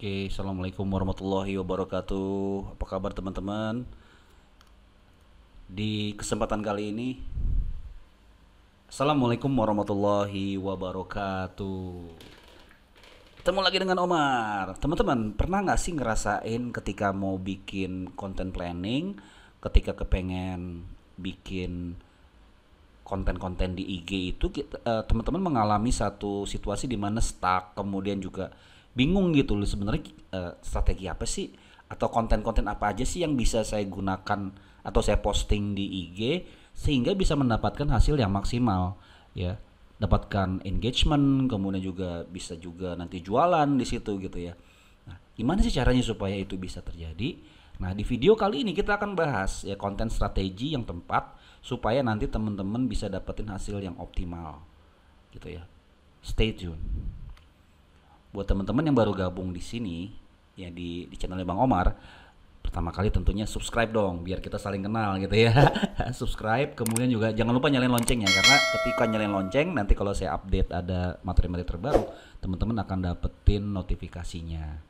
Oke, assalamualaikum warahmatullahi wabarakatuh. Apa kabar teman-teman? Di kesempatan kali ini, assalamualaikum warahmatullahi wabarakatuh. Ketemu lagi dengan Omar. Teman-teman, pernah nggak sih ngerasain ketika mau bikin content planning, ketika kepengen bikin konten-konten di IG itu teman-teman mengalami satu situasi di mana stuck, kemudian juga bingung gitu loh sebenarnya, strategi apa sih atau konten-konten apa aja sih yang bisa saya gunakan atau saya posting di IG sehingga bisa mendapatkan hasil yang maksimal, ya, dapatkan engagement, kemudian juga bisa juga nanti jualan di situ gitu ya. Nah, gimana sih caranya supaya itu bisa terjadi? Nah, di video kali ini kita akan bahas ya konten strategi yang tepat supaya nanti teman-teman bisa dapetin hasil yang optimal gitu ya. Stay tune. Buat teman-teman yang baru gabung di sini ya di channelnya Bang Omar, pertama kali tentunya subscribe dong biar kita saling kenal gitu ya. Subscribe, kemudian juga jangan lupa nyalain loncengnya karena ketika nyalain lonceng nanti kalau saya update ada materi-materi terbaru, teman-teman akan dapetin notifikasinya.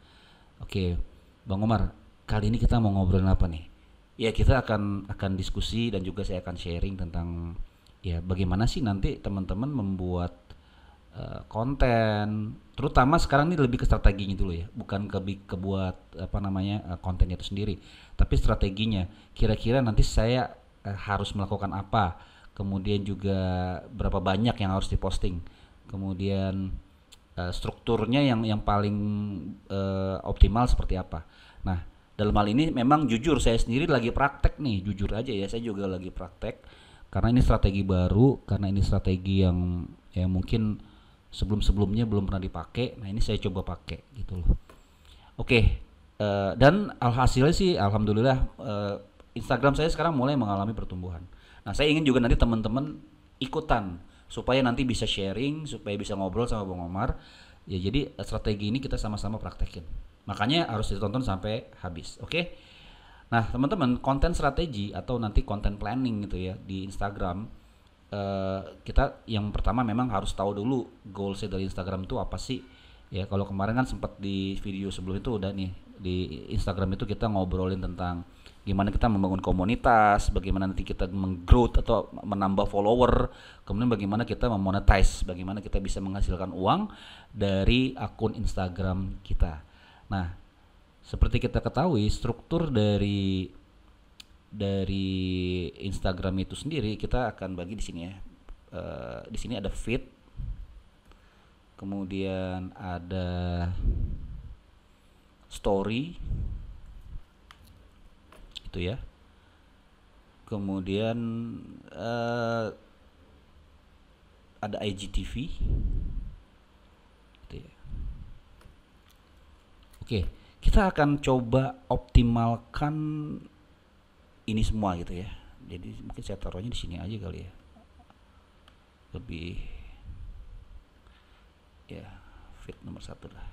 Oke, Bang Omar, kali ini kita mau ngobrolin apa nih? Ya, kita akan diskusi dan juga saya akan sharing tentang ya bagaimana sih nanti teman-teman membuat konten, terutama sekarang ini lebih ke strateginya dulu ya, bukan ke buat apa namanya kontennya itu sendiri, tapi strateginya. Kira-kira nanti saya harus melakukan apa, kemudian juga berapa banyak yang harus diposting, kemudian strukturnya yang paling optimal seperti apa. Nah, dalam hal ini memang jujur saya sendiri lagi praktek nih, jujur aja ya, saya juga lagi praktek karena ini strategi baru, karena ini strategi yang mungkin sebelum-sebelumnya belum pernah dipakai. Nah, ini saya coba pakai gitu loh. Oke, dan alhasilnya sih alhamdulillah, Instagram saya sekarang mulai mengalami pertumbuhan. Nah, saya ingin juga nanti teman-teman ikutan supaya nanti bisa sharing, supaya bisa ngobrol sama Bang Omar. Ya, jadi strategi ini kita sama-sama praktekin. Makanya harus ditonton sampai habis. Oke? Nah, teman-teman, konten strategi atau nanti konten planning gitu ya di Instagram, kita yang pertama memang harus tahu dulu goalsnya dari Instagram itu apa sih. Ya, kalau kemarin kan sempat di video sebelum itu udah nih, di Instagram itu kita ngobrolin tentang gimana kita membangun komunitas, bagaimana nanti kita menggrowth atau menambah follower, kemudian bagaimana kita memonetize, bagaimana kita bisa menghasilkan uang dari akun Instagram kita. Nah, seperti kita ketahui, struktur dari Instagram itu sendiri kita akan bagi di sini ya. Di sini ada feed, kemudian ada story, itu ya. Kemudian ada IGTV, itu ya. Oke, kita akan coba optimalkan ini semua gitu ya. Jadi mungkin saya taruhnya di sini aja kali ya, lebih ya, feed nomor satu lah.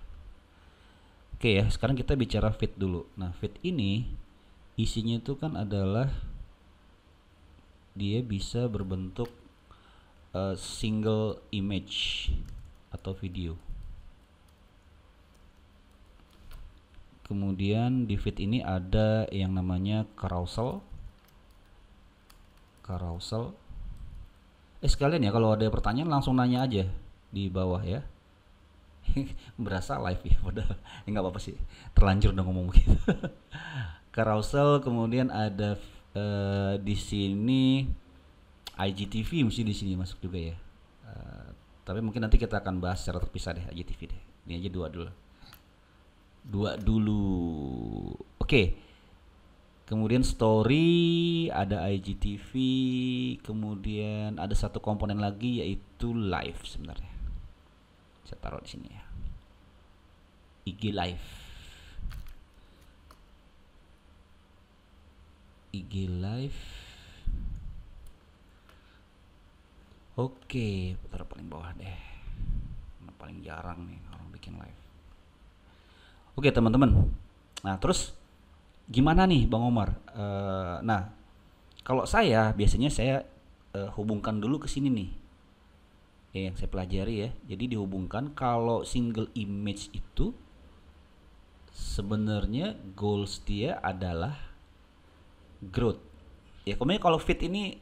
Oke ya, sekarang kita bicara feed dulu. Nah, feed ini isinya itu kan adalah dia bisa berbentuk single image atau video. Kemudian di feed ini ada yang namanya carousel. Sekalian ya, kalau ada pertanyaan langsung nanya aja di bawah ya. Berasa live ya, padahal nggak apa-apa sih, terlanjur dong ngomong begitu. Carousel, kemudian ada di sini IGTV, mesti di sini masuk juga ya. Tapi mungkin nanti kita akan bahas secara terpisah deh IGTV deh. Ini aja dua dulu. Oke. Kemudian story, ada IGTV, kemudian ada satu komponen lagi yaitu live sebenarnya. Saya taruh di sini ya. IG live. IG live. Oke, taruh paling bawah deh. Paling jarang nih orang bikin live. Oke, teman-teman. Nah, terus gimana nih Bang Omar? Nah, kalau saya biasanya saya hubungkan dulu ke sini nih, yang saya pelajari ya. Jadi dihubungkan kalau single image itu sebenarnya goals dia adalah growth. Ya kemudian kalau fit ini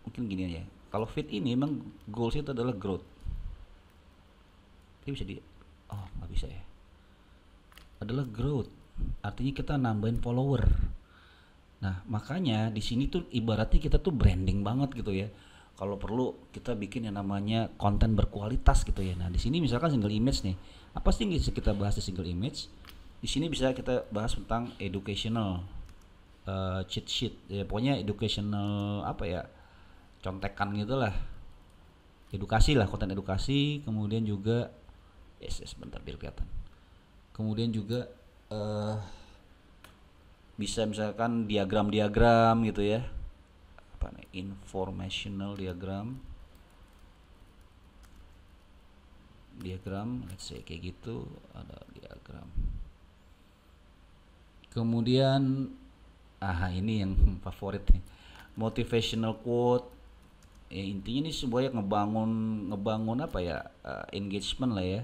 mungkin gini ya. Kalau fit ini memang goals itu adalah growth. Dia bisa di oh nggak bisa ya. Adalah growth. Artinya kita nambahin follower. Nah, makanya di sini tuh ibaratnya kita tuh branding banget gitu ya. Kalau perlu kita bikin yang namanya konten berkualitas gitu ya. Nah, di sini misalkan single image nih. Apa sih yang bisa kita bahas di single image? Di sini bisa kita bahas tentang educational, cheat sheet. Ya, pokoknya educational apa ya? Contekan gitulah. Edukasi lah, konten edukasi, kemudian juga bentar biar kelihatan. Kemudian juga bisa misalkan diagram-diagram gitu ya, apa nih, informational diagram, let's say kayak gitu, ada diagram. Kemudian ini yang favorit nih, motivational quote. Ya, intinya ini semuanya ngebangun apa ya, engagement lah ya.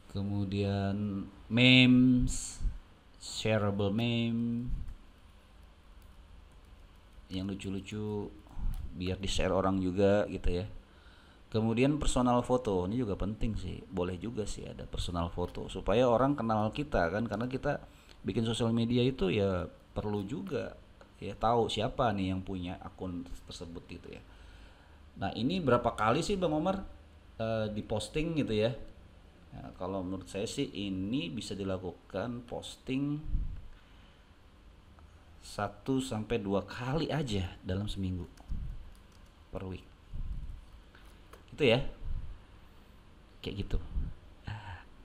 Kemudian memes, shareable meme yang lucu-lucu biar di share orang juga gitu ya. Kemudian personal foto ini juga penting sih, boleh juga sih ada personal foto supaya orang kenal kita kan, karena kita bikin sosial media itu ya perlu juga ya tahu siapa nih yang punya akun tersebut gitu ya. Nah ini berapa kali sih Bang Omar diposting gitu ya? Nah, kalau menurut saya sih ini bisa dilakukan posting 1 sampai 2 kali aja dalam seminggu per week. Itu ya. Kayak gitu.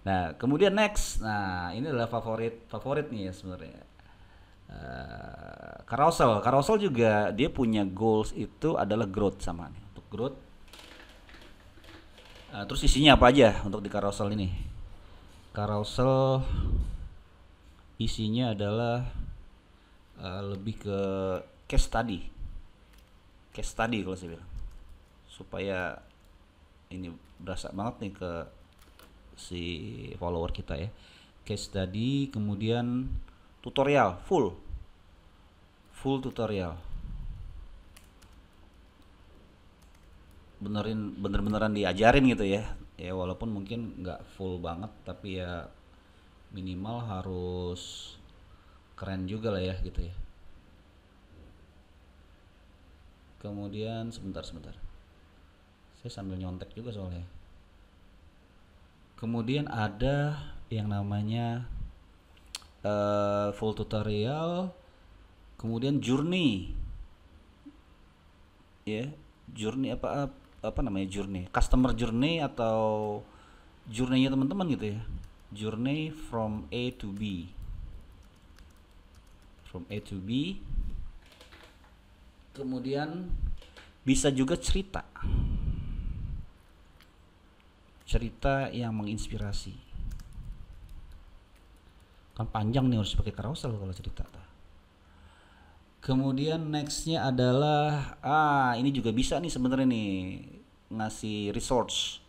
Nah, kemudian next. Nah, ini adalah favorit nih ya sebenarnya. Carousel juga dia punya goals itu adalah growth sama nih. Untuk growth. Terus isinya apa aja untuk di carousel ini? Carousel isinya adalah lebih ke case study kalau saya bilang, supaya ini berasa banget nih ke si follower kita ya. Case study, kemudian tutorial full tutorial, beneran diajarin gitu ya. Ya walaupun mungkin nggak full banget, tapi ya minimal harus keren juga lah ya gitu ya. Kemudian sebentar saya sambil nyontek juga soalnya. Kemudian ada yang namanya full tutorial, kemudian journey ya. Journey apa namanya, journey customer journey atau journey-nya teman-teman gitu ya. Journey from A to B, kemudian bisa juga cerita yang menginspirasi. Kan panjang nih, harus pakai carousel kalau cerita. Kemudian nextnya adalah ini juga bisa nih sebenarnya nih, ngasih resource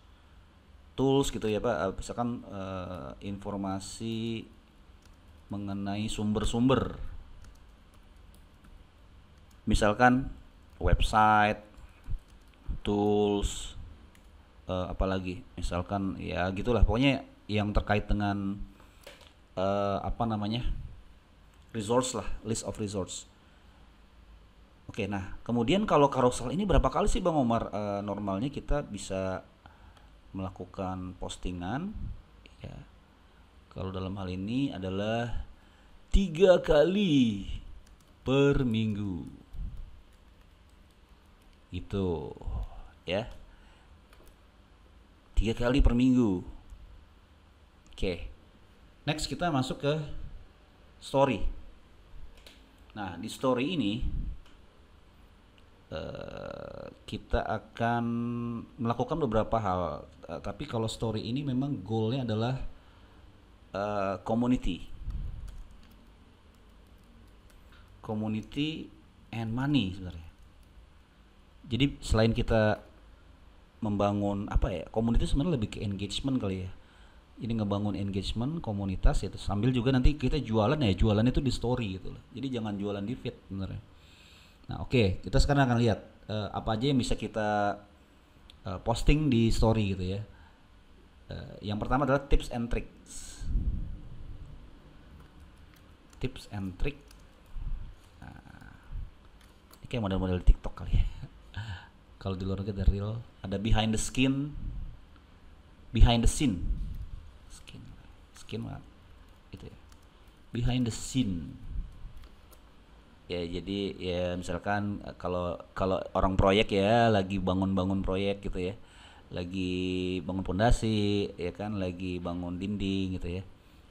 tools gitu ya Pak, misalkan informasi mengenai sumber-sumber, misalkan website, tools, apalagi misalkan ya gitulah, pokoknya yang terkait dengan apa namanya, resource lah, list of resource. Oke, nah kemudian kalau carousel ini berapa kali sih Bang Omar normalnya kita bisa melakukan postingan ya? Kalau dalam hal ini adalah 3 kali per minggu gitu ya, 3 kali per minggu. Oke, next kita masuk ke story. Nah di story ini kita akan melakukan beberapa hal, tapi kalau story ini memang goalnya adalah community and money sebenarnya. Jadi selain kita membangun apa ya, community sebenarnya lebih ke engagement kali ya, Ini ngebangun engagement komunitas itu sambil juga nanti kita jualan, ya jualan itu di story gitu loh. Jadi jangan jualan di feed sebenarnya. Nah oke, kita sekarang akan lihat apa aja yang bisa kita posting di story gitu ya. Yang pertama adalah tips and tricks. Tips and trick. Ini kayak model-model TikTok kali ya. Kalau di luar negeri ada real, ada behind the scene, behind the scene, skin gitu ya. Behind the scene. Ya jadi ya misalkan kalau kalau orang proyek ya lagi bangun-bangun proyek gitu ya. Lagi bangun pondasi ya kan, lagi bangun dinding gitu ya.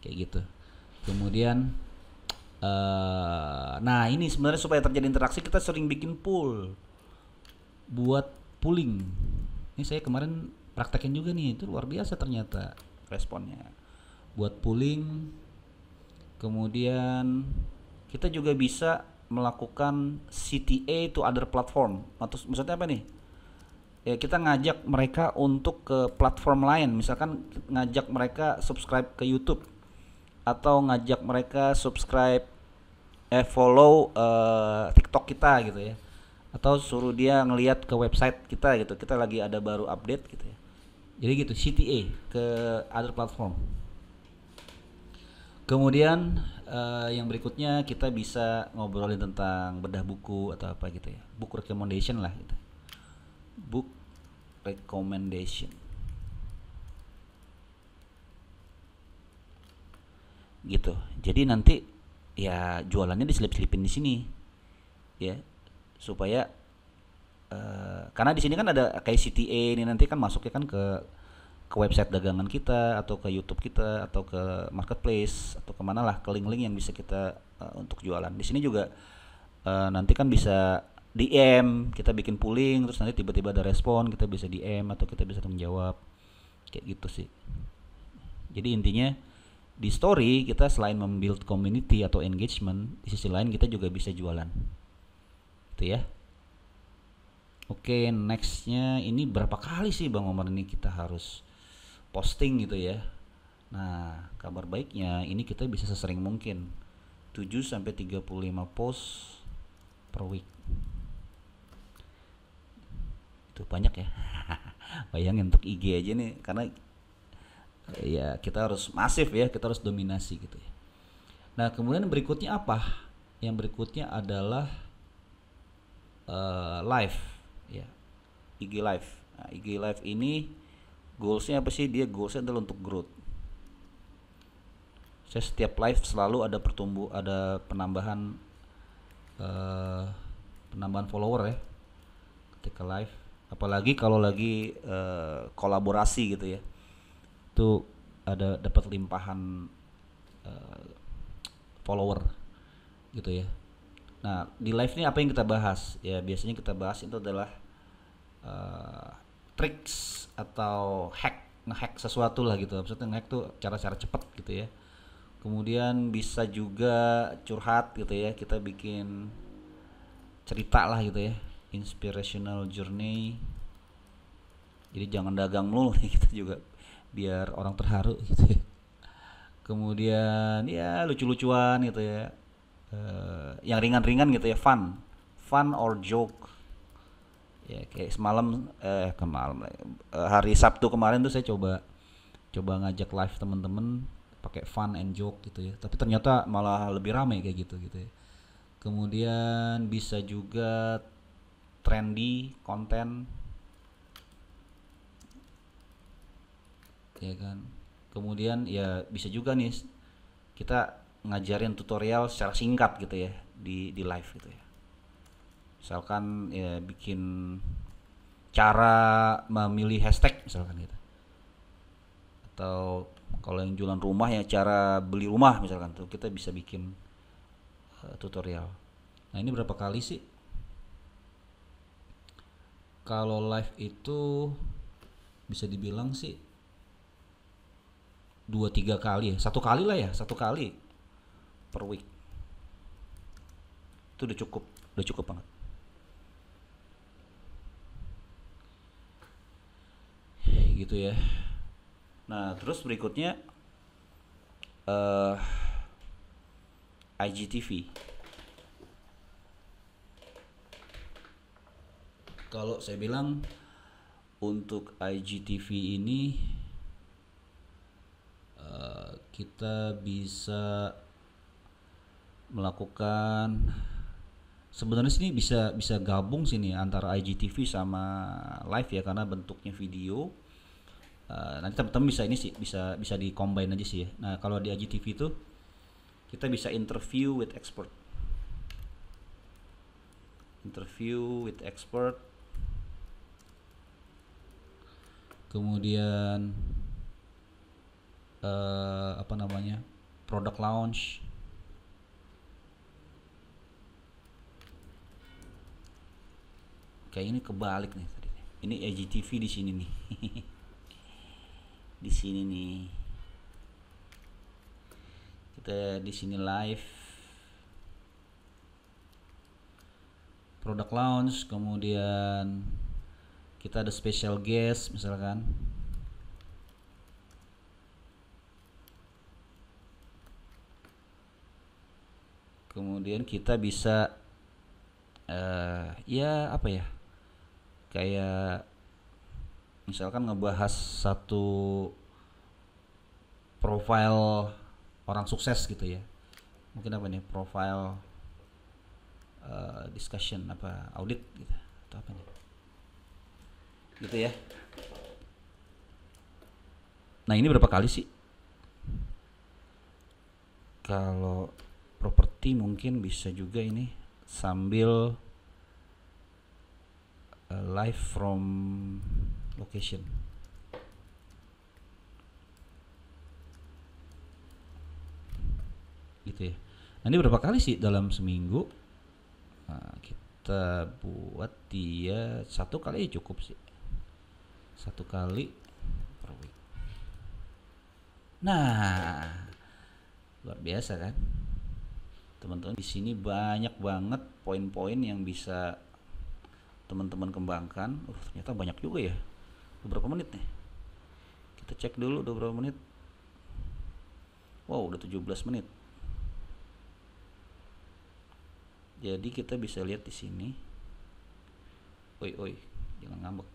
Kayak gitu. Kemudian nah ini sebenarnya supaya terjadi interaksi kita sering bikin pool buat pooling. Ini saya kemarin praktekin juga nih, itu luar biasa ternyata responnya. Buat pooling, kemudian kita juga bisa melakukan CTA to other platform. Atau maksudnya apa nih? Ya kita ngajak mereka untuk ke platform lain, misalkan ngajak mereka subscribe ke YouTube atau ngajak mereka subscribe follow TikTok kita gitu ya, atau suruh dia ngelihat ke website kita gitu, kita lagi ada baru update gitu ya. Jadi gitu CTA ke other platform. Kemudian yang berikutnya kita bisa ngobrolin tentang bedah buku atau apa gitu ya, book recommendation lah gitu. Book recommendation gitu. Jadi nanti ya jualannya diselip-selipin di sini ya, supaya karena di sini kan ada kayak CTA ini, nanti kan masuknya kan ke website dagangan kita atau ke YouTube kita atau ke marketplace atau kemana lah, ke link-link yang bisa kita untuk jualan. Di sini juga nanti kan bisa DM, kita bikin pooling terus nanti tiba-tiba ada respon, kita bisa DM atau kita bisa menjawab kayak gitu sih. Jadi intinya di story kita selain membuild community atau engagement, di sisi lain kita juga bisa jualan itu ya. Oke, nextnya ini berapa kali sih Bang Omar ini kita harus posting gitu ya. Nah, kabar baiknya ini kita bisa sesering mungkin, 7-35 post per week. Itu banyak ya. Bayangin untuk IG aja nih, karena ya kita harus masif ya, kita harus dominasi gitu ya. Nah kemudian berikutnya apa? Yang berikutnya adalah live ya, IG live. Nah, IG live ini goalsnya apa sih? Dia goalsnya adalah untuk growth. Saya setiap live selalu ada ada penambahan penambahan follower ya ketika live, apalagi kalau lagi kolaborasi gitu ya, itu ada dapat limpahan follower gitu ya. Nah di live ini apa yang kita bahas ya, biasanya kita bahas itu adalah tricks atau ngehack sesuatu lah gitu. Maksudnya ngehack tuh cara-cara cepat gitu ya. Kemudian bisa juga curhat gitu ya, kita bikin cerita lah gitu ya, inspirational journey. Jadi jangan dagang melulu nih, kita juga biar orang terharu gitu ya. Kemudian ya lucu-lucuan gitu ya, yang ringan-ringan gitu ya, fun or joke ya. Kayak semalam hari Sabtu kemarin tuh saya coba ngajak live temen-temen pakai fun and joke gitu ya, tapi ternyata malah lebih ramai kayak gitu ya. Kemudian bisa juga trendy konten ya kan. Kemudian ya bisa juga nih kita ngajarin tutorial secara singkat gitu ya di live gitu ya. Misalkan ya bikin cara memilih hashtag misalkan gitu. Atau kalau yang jualan rumah ya cara beli rumah misalkan tuh kita bisa bikin tutorial. Nah ini berapa kali sih? Kalau live itu bisa dibilang sih 2-3 kali ya, satu kali lah ya, satu kali per week itu udah cukup banget gitu ya. Nah, terus berikutnya eh IGTV. Kalau saya bilang untuk IGTV ini kita bisa melakukan, sebenarnya sini bisa bisa gabung sini antara IGTV sama live ya, karena bentuknya video. Nanti teman-teman bisa ini sih, bisa bisa di combine aja sih ya. Nah, kalau di IGTV itu kita bisa interview with expert, kemudian apa namanya, product launch. Kayak ini kebalik nih tadi. Ini IGTV di sini nih. Di sini nih. Kita di sini live product launch, kemudian kita ada special guest misalkan. Kemudian kita bisa ya apa ya, kayak misalkan ngebahas satu profile orang sukses gitu ya, mungkin apa nih, profile discussion, apa audit gitu atau apa nih gitu ya. Nah, ini berapa kali sih? Kalau properti mungkin bisa juga ini sambil live from location gitu ya. Nah, ini berapa kali sih dalam seminggu? Nah, kita buat dia satu kali cukup sih, satu kali per week. Nah, luar biasa kan teman-teman. Di sini banyak banget poin-poin yang bisa teman-teman kembangkan. Ternyata banyak juga ya. Beberapa menit nih, kita cek dulu udah berapa menit. Wow, udah 17 menit. Jadi kita bisa lihat di sini. Oi, jangan ngambek.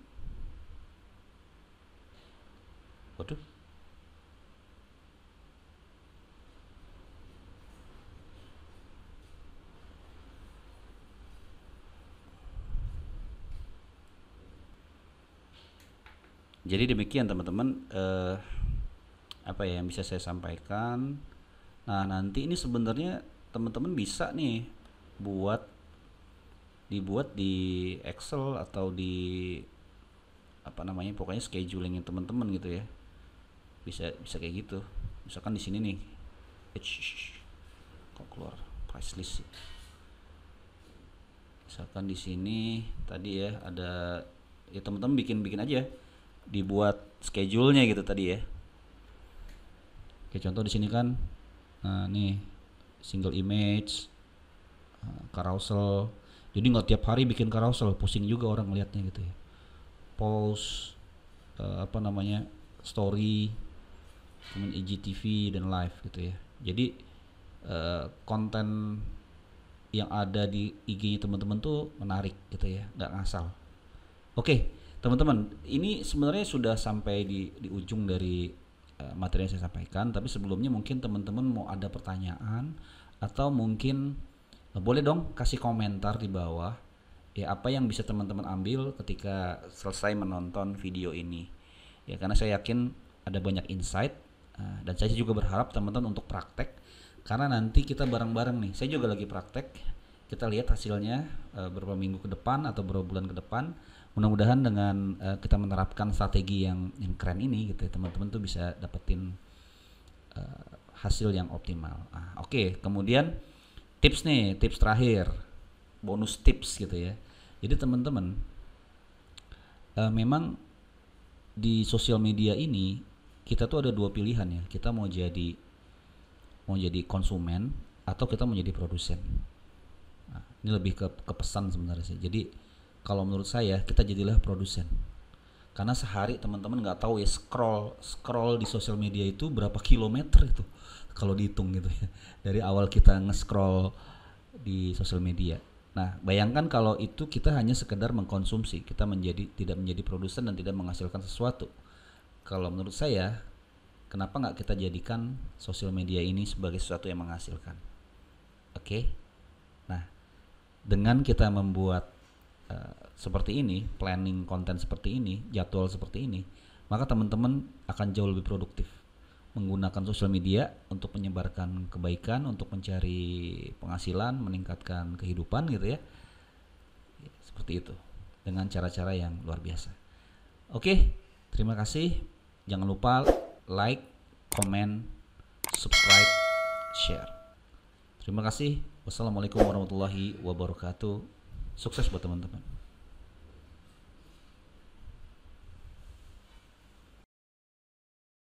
Waduh. Jadi demikian teman-teman, apa ya yang bisa saya sampaikan. Nah, nanti ini sebenarnya teman-teman bisa nih buat dibuat di Excel atau di apa namanya, pokoknya schedulingin teman-teman gitu ya. Bisa bisa kayak gitu. Misalkan di sini nih, kok keluar price list sih. Misalkan di sini tadi ya ada, ya teman-teman bikin aja, dibuat schedule-nya gitu tadi ya. Oke, contoh di sini kan, nah nih single image, carousel. Jadi nggak tiap hari bikin carousel, pusing juga orang ngeliatnya gitu ya. Post, apa namanya, story, kemudian IGTV dan live gitu ya. Jadi konten yang ada di IG-nya teman-teman tuh menarik gitu ya, nggak ngasal. Oke, teman-teman, ini sebenarnya sudah sampai di ujung dari materi yang saya sampaikan. Tapi sebelumnya mungkin teman-teman mau ada pertanyaan, atau mungkin boleh dong kasih komentar di bawah. Ya, apa yang bisa teman-teman ambil ketika selesai menonton video ini? Ya, karena saya yakin ada banyak insight, dan saya juga berharap teman-teman untuk praktek, karena nanti kita bareng-bareng nih. Saya juga lagi praktek. Kita lihat hasilnya beberapa minggu ke depan atau beberapa bulan ke depan. Mudah-mudahan dengan kita menerapkan strategi yang keren ini gitu ya, teman-teman tuh bisa dapetin hasil yang optimal. Oke. Kemudian tips nih, tips terakhir, bonus tips gitu ya. Jadi teman-teman, memang di sosial media ini kita tuh ada dua pilihan ya. Kita mau jadi konsumen atau kita mau jadi produsen. Nah, ini lebih ke pesan sebenarnya sih. Jadi kalau menurut saya, kita jadilah produsen. Karena sehari teman-teman nggak tahu ya, scroll scroll di sosial media itu berapa kilometer itu kalau dihitung gitu ya. Dari awal kita nge-scroll di sosial media. Nah, bayangkan kalau itu kita hanya sekedar mengkonsumsi, kita tidak menjadi produsen dan tidak menghasilkan sesuatu. Kalau menurut saya, kenapa nggak kita jadikan sosial media ini sebagai sesuatu yang menghasilkan? Oke. Nah, dengan kita membuat seperti ini, planning konten seperti ini, jadwal seperti ini, maka teman-teman akan jauh lebih produktif menggunakan sosial media untuk menyebarkan kebaikan, untuk mencari penghasilan, meningkatkan kehidupan gitu ya. Seperti itu. Dengan cara-cara yang luar biasa. Oke, terima kasih. Jangan lupa like, comment, subscribe, share. Terima kasih. Wassalamualaikum warahmatullahi wabarakatuh. Sukses buat teman-teman.